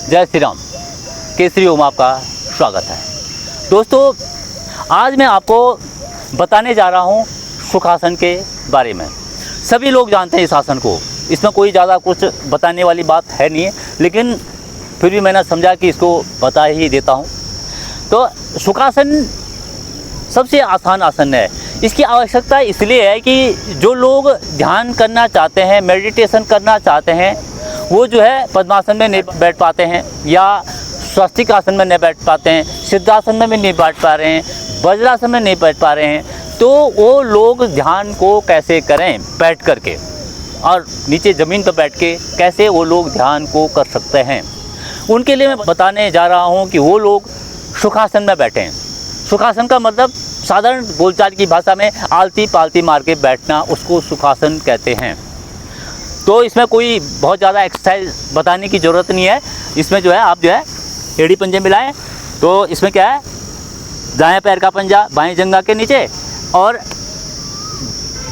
जय श्री राम। केसरी ओम आपका स्वागत है। दोस्तों, आज मैं आपको बताने जा रहा हूँ सुखासन के बारे में। सभी लोग जानते हैं इस आसन को, इसमें कोई ज़्यादा कुछ बताने वाली बात है नहीं है, लेकिन फिर भी मैंने समझा कि इसको बता ही देता हूँ। तो सुखासन सबसे आसान आसन है। इसकी आवश्यकता इसलिए है कि जो लोग ध्यान करना चाहते हैं, मेडिटेशन करना चाहते हैं, वो जो है पद्मासन में नहीं बैठ पाते हैं, या स्वस्तिक आसन में नहीं बैठ पाते हैं, सिद्धासन में भी नहीं बैठ पा रहे हैं, वज्रासन में नहीं बैठ पा रहे हैं, तो वो लोग ध्यान को कैसे करें बैठ करके, और नीचे ज़मीन पर बैठ के कैसे वो लोग ध्यान को कर सकते हैं। उनके लिए मैं बताने जा रहा हूँ कि वो लोग सुखासन में बैठें। सुखासन का मतलब साधारण बोलचाल की भाषा में आलती पालती मार के बैठना, उसको सुखासन कहते हैं। तो इसमें कोई बहुत ज़्यादा एक्सरसाइज बताने की ज़रूरत नहीं है। इसमें जो है आप जो है एड़ी पंजे मिलाएं, तो इसमें क्या है, दाएं पैर का पंजा बाएं जंघा के नीचे और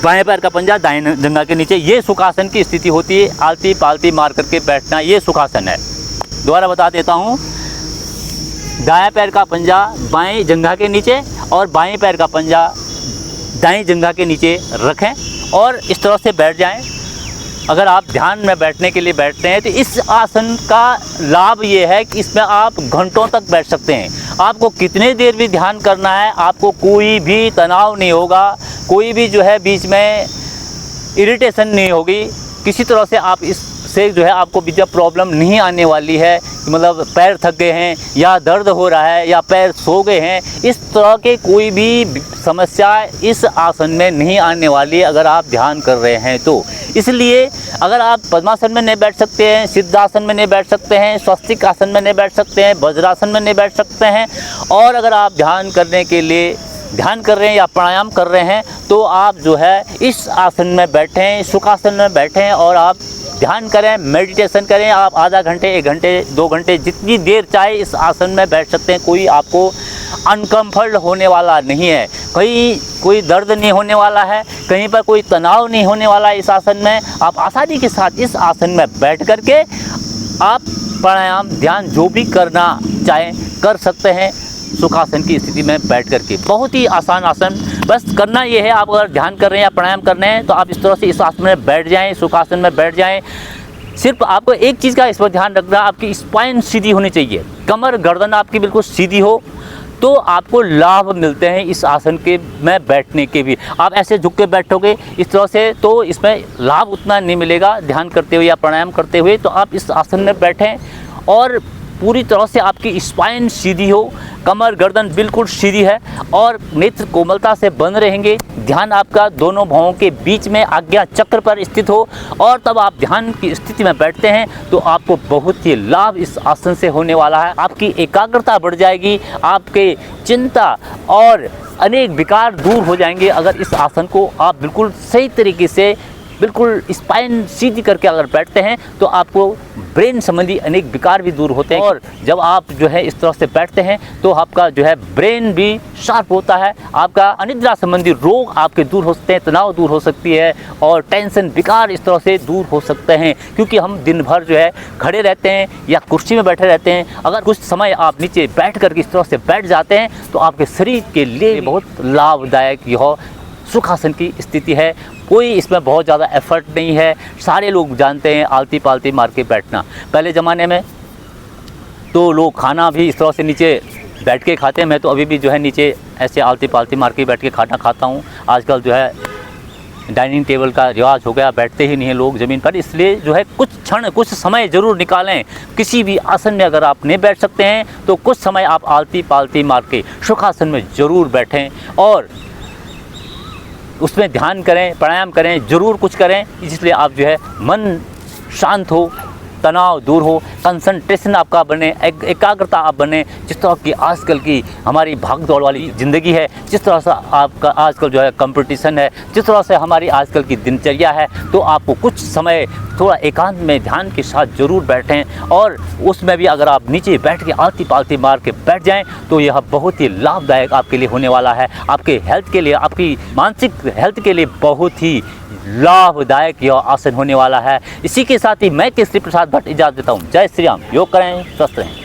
बाएं पैर का पंजा दाएं जंघा के नीचे, ये सुखासन की स्थिति होती है। आलती पालती मार करके बैठना, ये सुखासन है। दोबारा बता देता हूँ, दाएं पैर का पंजा बाएं जंघा के नीचे और बाएं पैर का पंजा दाएं जंघा के नीचे रखें और इस तरह से बैठ जाएं। अगर आप ध्यान में बैठने के लिए बैठते हैं तो इस आसन का लाभ ये है कि इसमें आप घंटों तक बैठ सकते हैं। आपको कितने देर भी ध्यान करना है, आपको कोई भी तनाव नहीं होगा, कोई भी जो है बीच में इरिटेशन नहीं होगी, किसी तरह से आप इससे जो है आपको भी जब प्रॉब्लम नहीं आने वाली है, मतलब पैर थक गए हैं या दर्द हो रहा है या पैर सो गए हैं, इस तरह के कोई भी समस्या इस आसन में नहीं आने वाली है अगर आप ध्यान कर रहे हैं तो। इसलिए अगर आप पद्मासन में नहीं बैठ सकते हैं, सिद्धासन में नहीं बैठ सकते हैं, स्वस्तिक आसन में नहीं बैठ सकते हैं, वज्रासन में नहीं बैठ सकते हैं, और अगर आप ध्यान करने के लिए ध्यान कर रहे हैं या प्राणायाम कर रहे हैं, तो आप जो है इस आसन में बैठें, सुखासन में बैठें और आप ध्यान करें, मेडिटेशन करें। आप आधा घंटे, 1 घंटे, 2 घंटे, जितनी देर चाहे इस आसन में बैठ सकते हैं। कोई आपको अनकम्फर्ट होने वाला नहीं है, कहीं कोई दर्द नहीं होने वाला है, कहीं पर कोई तनाव नहीं होने वाला है। इस आसन में आप आसानी के साथ इस आसन में बैठ करके आप प्राणायाम, ध्यान जो भी करना चाहें कर सकते हैं सुखासन की स्थिति में बैठ करके। बहुत ही आसान आसन, बस करना ये है, आप अगर ध्यान कर रहे हैं या प्राणायाम कर रहे हैं तो आप इस तरह से इस आसन में बैठ जाएं, सुखासन में बैठ जाएं। सिर्फ आपको एक चीज़ का इस पर ध्यान रखना, आपकी स्पाइन सीधी होनी चाहिए, कमर गर्दन आपकी बिल्कुल सीधी हो, तो आपको लाभ मिलते हैं इस आसन के में बैठने के भी। आप ऐसे झुक के बैठोगे इस तरह से तो इसमें लाभ उतना नहीं मिलेगा ध्यान करते हुए या प्राणायाम करते हुए। तो आप इस आसन में बैठें और पूरी तरह से आपकी स्पाइन सीधी हो, कमर गर्दन बिल्कुल सीधी है और नेत्र कोमलता से बंद रहेंगे। ध्यान आपका दोनों भौहों के बीच में आज्ञा चक्र पर स्थित हो, और तब आप ध्यान की स्थिति में बैठते हैं तो आपको बहुत ही लाभ इस आसन से होने वाला है। आपकी एकाग्रता बढ़ जाएगी, आपके चिंता और अनेक विकार दूर हो जाएंगे अगर इस आसन को आप बिल्कुल सही तरीके से बिल्कुल स्पाइन सीधी करके अगर बैठते हैं तो आपको ब्रेन संबंधी अनेक विकार भी दूर होते हैं। और जब आप जो है इस तरह से बैठते हैं तो आपका जो है ब्रेन भी शार्प होता है, आपका अनिद्रा संबंधी रोग आपके दूर हो सकते हैं, तनाव दूर हो सकती है और टेंशन विकार इस तरह से दूर हो सकते हैं। क्योंकि हम दिन भर जो है खड़े रहते हैं या कुर्सी में बैठे रहते हैं, अगर कुछ समय आप नीचे बैठ कर इस तरह से बैठ जाते हैं तो आपके शरीर के लिए बहुत लाभदायक यह सुखासन की स्थिति है। कोई इसमें बहुत ज़्यादा एफर्ट नहीं है, सारे लोग जानते हैं आलती पालती मार के बैठना। पहले ज़माने में तो लोग खाना भी इस तरह से नीचे बैठ के खाते हैं। मैं तो अभी भी जो है नीचे ऐसे आलती पालती मार के बैठ के खाना खाता हूँ। आजकल जो है डाइनिंग टेबल का रिवाज हो गया, बैठते ही नहीं हैं लोग ज़मीन पर। इसलिए जो है कुछ क्षण, कुछ समय ज़रूर निकालें। किसी भी आसन में अगर आप नहीं बैठ सकते हैं तो कुछ समय आप आलती पालती मार के सुखासन में ज़रूर बैठें और उसमें ध्यान करें, प्राणायाम करें, ज़रूर कुछ करें, इसलिए आप जो है मन शांत हो, तनाव दूर हो, कंसंट्रेशन आपका बने, एकाग्रता आप बने। जिस तरह की आजकल की हमारी भाग दौड़ वाली ज़िंदगी है, जिस तरह से आपका आजकल जो है कंपटीशन है, जिस तरह से हमारी आजकल की दिनचर्या है, तो आपको कुछ समय थोड़ा एकांत में ध्यान के साथ ज़रूर बैठें। और उसमें भी अगर आप नीचे बैठ के आलती पालती मार के बैठ जाएं तो यह बहुत ही लाभदायक आपके लिए होने वाला है। आपके हेल्थ के लिए, आपकी मानसिक हेल्थ के लिए बहुत ही लाभदायक यह आसन होने वाला है। इसी के साथ ही मैं केसरी प्रसाद भट्ट इजाज़त देता हूँ। जय श्री राम। योग करें, स्वस्थ रहें।